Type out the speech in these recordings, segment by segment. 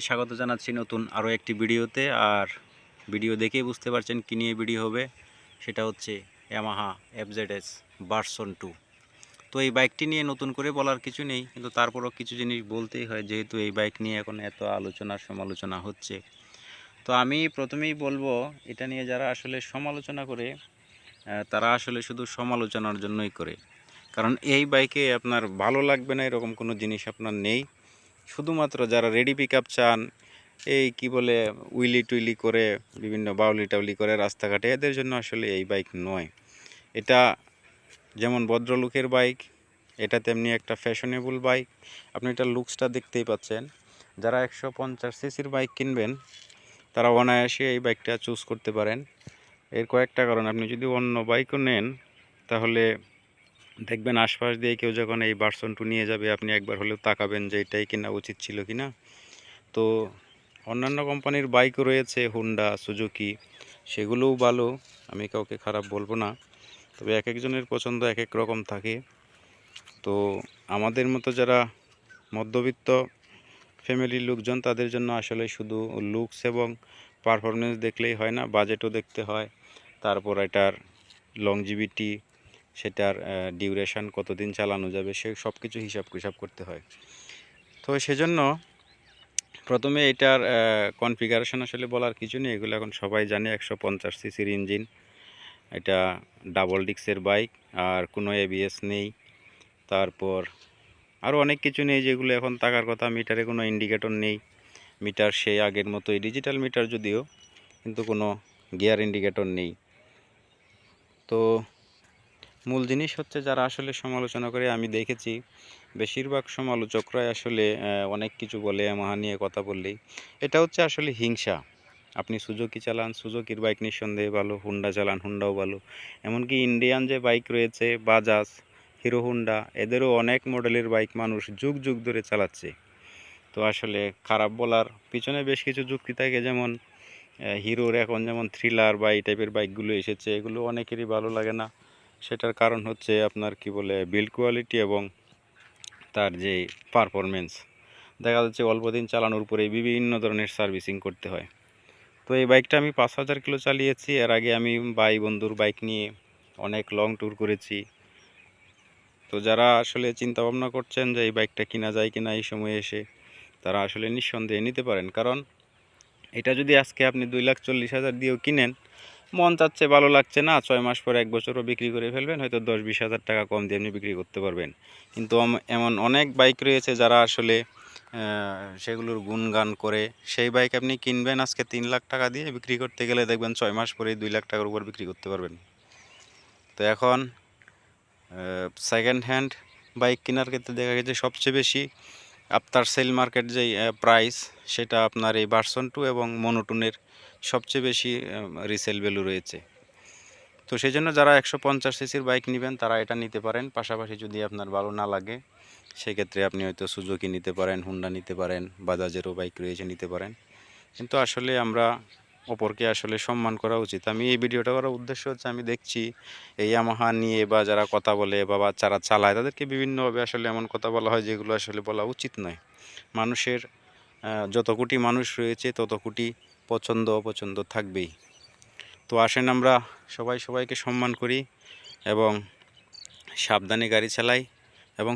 স্বাগত জানাচ্ছি নতুন আরও একটি ভিডিওতে। আর ভিডিও দেখেই বুঝতে পারছেন কী নিয়ে ভিডিও হবে, সেটা হচ্ছে ইয়ামাহা এফজেডএস ভার্সন 2। তো এই বাইকটি নিয়ে নতুন করে বলার কিছু নেই, কিন্তু তারপরও কিছু জিনিস বলতেই হয়, যেহেতু এই বাইক নিয়ে এখন এত আলোচনা সমালোচনা হচ্ছে। তো আমি প্রথমেই বলবো, এটা নিয়ে যারা আসলে সমালোচনা করে তারা আসলে শুধু সমালোচনার জন্যই করে। কারণ এই বাইকে আপনার ভালো লাগবে না এরকম কোনো জিনিস আপনার নেই। শুধুমাত্র যারা রেডি পিক আপ চান, এই কি বলে উইলি টুইলি করে বিভিন্ন বাউলি টাউলি করে রাস্তাঘাটে, এদের জন্য আসলে এই বাইক নয়। এটা যেমন ভদ্রলোকের বাইক, এটা তেমনি একটা ফ্যাশনেবল বাইক। আপনি এটার লুকসটা দেখতেই পাচ্ছেন। যারা 150 সিসির বাইক কিনবেন তারা অনায়াসে এই বাইকটা চুজ করতে পারেন। এর কয়েকটা কারণ, আপনি যদি অন্য বাইকও নেন তাহলে দেখবেন আশপাশ দিয়ে কেউ যখন এই ভার্সন 2 নিয়ে যাবে, আপনি একবার হলেও তাকাবেন যে এটাই কেনা উচিত ছিল কিনা। তো অন্যান্য কোম্পানির বাইকও রয়েছে, হুন্ডা, সুজুকি, সেগুলোও ভালো, আমি কাউকে খারাপ বলবো না। তবে এক একজনের পছন্দ এক এক রকম থাকে। তো আমাদের মতো যারা মধ্যবিত্ত ফ্যামিলির লোকজন, তাদের জন্য আসলে শুধু লুকস এবং পারফরমেন্স দেখলেই হয় না, বাজেটও দেখতে হয়। তারপর এটার লংজিভিটি, সেটার ডিউরেশন, কতদিন চালানো যাবে, সে সব কিছু হিসাব করতে হয়। তো সেজন্য প্রথমে এটার কনফিগারেশন আসলে বলার কিছু নেই, এগুলো এখন সবাই জানে। 150 সিসির ইঞ্জিন, এটা ডাবল ডিক্সের বাইক, আর কোনো এবিএস নেই। তারপর আরও অনেক কিছু নেই যেগুলো এখন থাকার কথা। মিটারে কোনো ইন্ডিকেটর নেই, মিটার সেই আগের মতোই ডিজিটাল মিটার যদিও, কিন্তু কোনো গিয়ার ইন্ডিকেটর নেই। তো মূল জিনিস হচ্ছে, যারা আসলে সমালোচনা করে, আমি দেখেছি বেশিরভাগ সমালোচকরাই আসলে অনেক কিছু বলে ইয়ামাহা নিয়ে কথা বললেই। এটা হচ্ছে আসলে হিংসা। আপনি সুজুকি চালান, সুজুকির বাইক নিঃসন্দেহে ভালো, হুন্ডা চালান, হুন্ডাও ভালো। এমনকি ইন্ডিয়ান যে বাইক রয়েছে, বাজাজ, হিরো হুন্ডা, এদেরও অনেক মডেলের বাইক মানুষ যুগ যুগ ধরে চালাচ্ছে। তো আসলে খারাপ বলার পিছনে বেশ কিছু যুক্তি থাকে, যেমন হিরোর এখন যেমন থ্রিলার বা এই টাইপের বাইকগুলো এসেছে, এগুলো অনেকেরই ভালো লাগে না। সেটার কারণ হচ্ছে আপনার কি বলে বিল্ড কোয়ালিটি এবং তার যে পারফরমেন্স। দেখা যাচ্ছে অল্প দিন চালানোর পরেই বিভিন্ন ধরনের সার্ভিসিং করতে হয়। তো এই বাইকটা আমি 5000 কিলো চালিয়েছি। এর আগে আমি ভাই বন্ধুর বাইক নিয়ে অনেক লং ট্যুর করেছি। তো যারা আসলে চিন্তা ভাবনা করছেন যে এই বাইকটা কিনা যায় কিনা এই সময়ে এসে, তারা আসলে নিঃসন্দেহে নিতে পারেন। কারণ এটা যদি আজকে আপনি 2,40,000 দিয়েও কিনেন, মন চাচ্ছে, ভালো লাগছে না, 6 মাস পরে 1 বছরও বিক্রি করে ফেলবেন, হয়তো 10-20 হাজার টাকা কম দিয়ে আপনি বিক্রি করতে পারবেন। কিন্তু এমন অনেক বাইক রয়েছে যারা আসলে সেগুলোর গুণগান করে, সেই বাইক আপনি কিনবেন আজকে 3 লাখ টাকা দিয়ে, বিক্রি করতে গেলে দেখবেন 6 মাস পরেই 2 লাখ টাকার উপর বিক্রি করতে পারবেন। তো এখন সেকেন্ড হ্যান্ড বাইক কেনার ক্ষেত্রে দেখা গেছে সবচেয়ে বেশি আফটার সেল মার্কেট যেই প্রাইস, সেটা আপনার এই ভার্সন 2 এবং মনোটনের সবচেয়ে বেশি রিসেল ভ্যালু রয়েছে। তো সেই জন্য যারা 150 সিসির বাইক নেবেন তারা এটা নিতে পারেন। পাশাপাশি যদি আপনার ভালো না লাগে, সেক্ষেত্রে আপনি হয়তো সুজুকি নিতে পারেন, হুন্ডা নিতে পারেন, বাজাজেরও বাইক রয়েছে, নিতে পারেন। কিন্তু আসলে আমরা অপরকে আসলে সম্মান করা উচিত। আমি এই ভিডিওটা করার উদ্দেশ্য হচ্ছে, আমি দেখছি এই ইয়ামাহা নিয়ে বা যারা কথা বলে বা যারা চালায়, তাদেরকে বিভিন্নভাবে আসলে এমন কথা বলা হয় যেগুলো আসলে বলা উচিত নয়। মানুষের যত কোটি মানুষ রয়েছে তত কোটি পছন্দ অপছন্দ থাকবেই। তো আসেন আমরা সবাই সবাইকে সম্মান করি এবং সাবধানে গাড়ি চালাই, এবং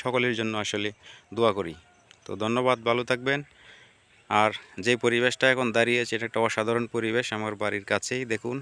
সকলের জন্য আসলে দোয়া করি। তো ধন্যবাদ, ভালো থাকবেন। আর যে পরিবেশটা এখন দাঁড়িয়েছে, এটা একটা অসাধারণ পরিবেশ। আমার বাড়ির কাছেই দেখুন